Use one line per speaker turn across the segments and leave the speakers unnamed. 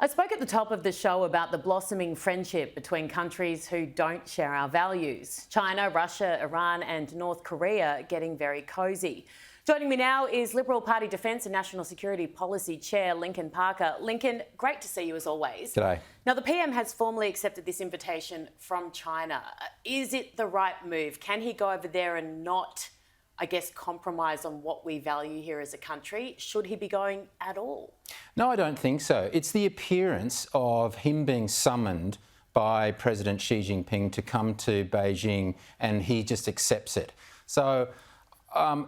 I spoke at the top of the show about the blossoming friendship between countries who don't share our values. China, Russia, Iran and North Korea getting very cosy. Joining me now is Liberal Party Defence and National Security Policy Chair Lincoln Parker. Lincoln, great to see you as always.
G'day.
Now, the PM has formally accepted this invitation from China. Is it the right move? Can he go over there and not, compromise on what we value here as a country? Should he be going at all?
No, I don't think so. It's the appearance of him being summoned by President Xi Jinping to come to Beijing, and he just accepts it. So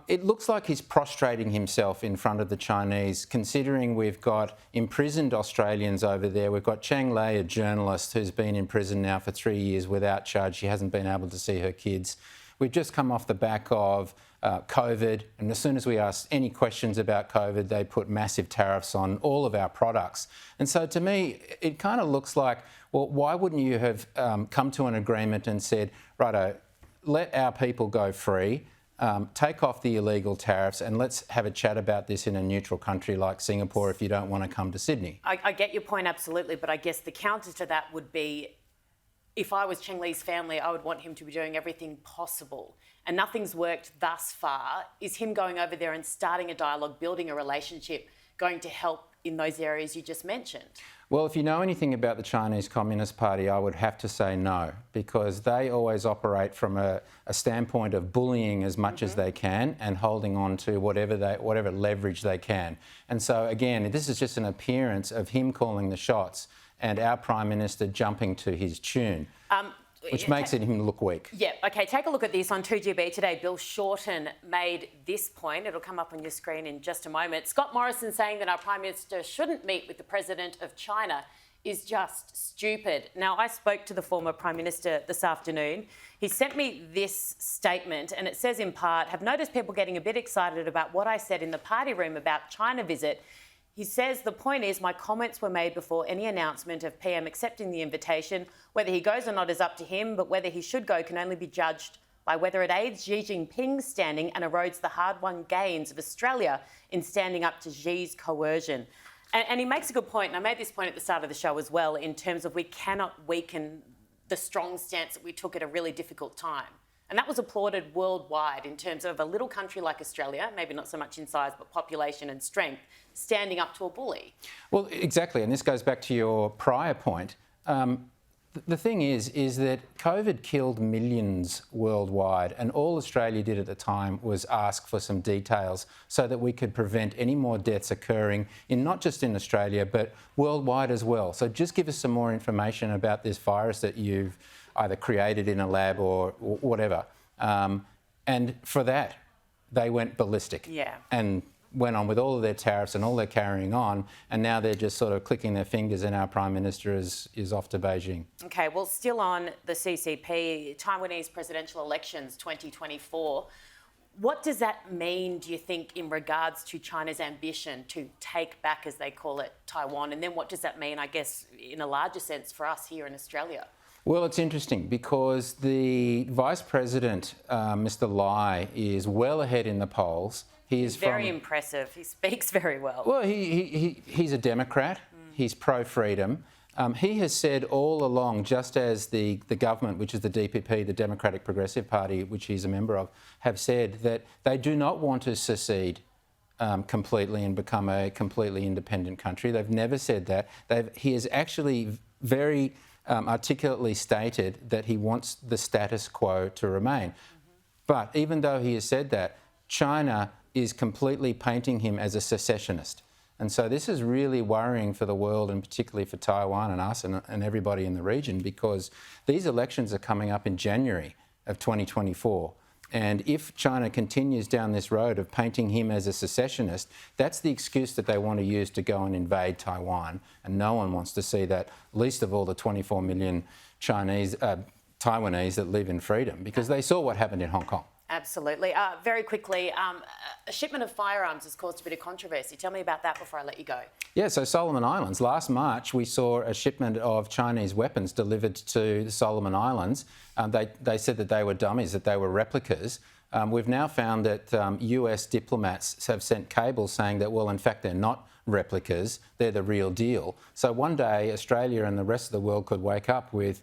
it looks like he's prostrating himself in front of the Chinese, considering we've got imprisoned Australians over there. We've got Chang Lei, a journalist who's been in prison now for 3 years without charge. She hasn't been able to see her kids. We've just come off the back of COVID, and as soon as we ask any questions about COVID, they put massive tariffs on all of our products. And so to me, it kind of looks like, well, why wouldn't you have come to an agreement and said, righto, let our people go free, take off the illegal tariffs, and let's have a chat about this in a neutral country like Singapore if you don't want to come to Sydney.
I get your point, absolutely, but I guess the counter to that would be, if I was Cheng Li's family, I would want him to be doing everything possible. And nothing's worked thus far. Is him going over there and starting a dialogue, building a relationship, going to help in those areas you just mentioned?
Well, if you know anything about the Chinese Communist Party, I would have to say no, because they always operate from a standpoint of bullying as much as they can and holding on to whatever leverage they can. And so, again, this is just an appearance of him calling the shots and our Prime Minister jumping to his tune, which makes him look weak.
Yeah, OK, take a look at this on 2GB today. Bill Shorten made this point. It'll come up on your screen in just a moment. Scott Morrison saying that our Prime Minister shouldn't meet with the President of China is just stupid. Now, I spoke to the former Prime Minister this afternoon. He sent me this statement, and it says in part, have noticed people getting a bit excited about what I said in the party room about China visit. He says the point is my comments were made before any announcement of PM accepting the invitation. Whether he goes or not is up to him, but whether he should go can only be judged by whether it aids Xi Jinping's standing and erodes the hard-won gains of Australia in standing up to Xi's coercion. And he makes a good point, and I made this point at the start of the show as well, in terms of we cannot weaken the strong stance that we took at a really difficult time. And that was applauded worldwide in terms of a little country like Australia, maybe not so much in size, but population and strength, standing up to a bully.
Well, exactly. And this goes back to your prior point. The thing is that COVID killed millions worldwide, and all Australia did at the time was ask for some details so that we could prevent any more deaths occurring in not just in Australia, but worldwide as well. So just give us some more information about this virus that you've either created in a lab or whatever. And for that, they went ballistic.
Yeah. And
went on with all of their tariffs and all their carrying on, and now they're just sort of clicking their fingers and our Prime Minister is off to Beijing. OK,
well, still on the CCP, Taiwanese presidential elections 2024. What does that mean, do you think, in regards to China's ambition to take back, as they call it, Taiwan? And then what does that mean, I guess, in a larger sense for us here in Australia?
Well, it's interesting because the Vice President, Mr. Lai, is well ahead in the polls.
He's very impressive. He speaks very well.
Well, he's a Democrat. He's pro-freedom. He has said all along, just as the government, which is the DPP, the Democratic Progressive Party, which he's a member of, have said that they do not want to secede completely and become a completely independent country. They've never said that. He has actually very articulately stated that he wants the status quo to remain. But even though he has said that, China is completely painting him as a secessionist. And so this is really worrying for the world, and particularly for Taiwan and us and everybody in the region, because these elections are coming up in January of 2024. And if China continues down this road of painting him as a secessionist, that's the excuse that they want to use to go and invade Taiwan. And no one wants to see that, least of all the 24 million Taiwanese that live in freedom, because they saw what happened in Hong Kong.
Absolutely. Very quickly, a shipment of firearms has caused a bit of controversy. Tell me about that before I let you go.
Yeah, so Solomon Islands. Last March, we saw a shipment of Chinese weapons delivered to the Solomon Islands. They said that they were dummies, that they were replicas. We've now found that US diplomats have sent cables saying that, well, in fact, they're not replicas, they're the real deal. So one day Australia and the rest of the world could wake up with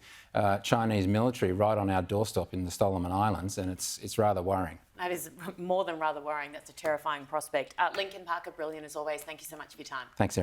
Chinese military right on our doorstep in the Solomon Islands, and it's rather worrying.
That is more than rather worrying. That's a terrifying prospect. Lincoln Parker, brilliant as always. Thank you so much for your time.
Thanks, Erin.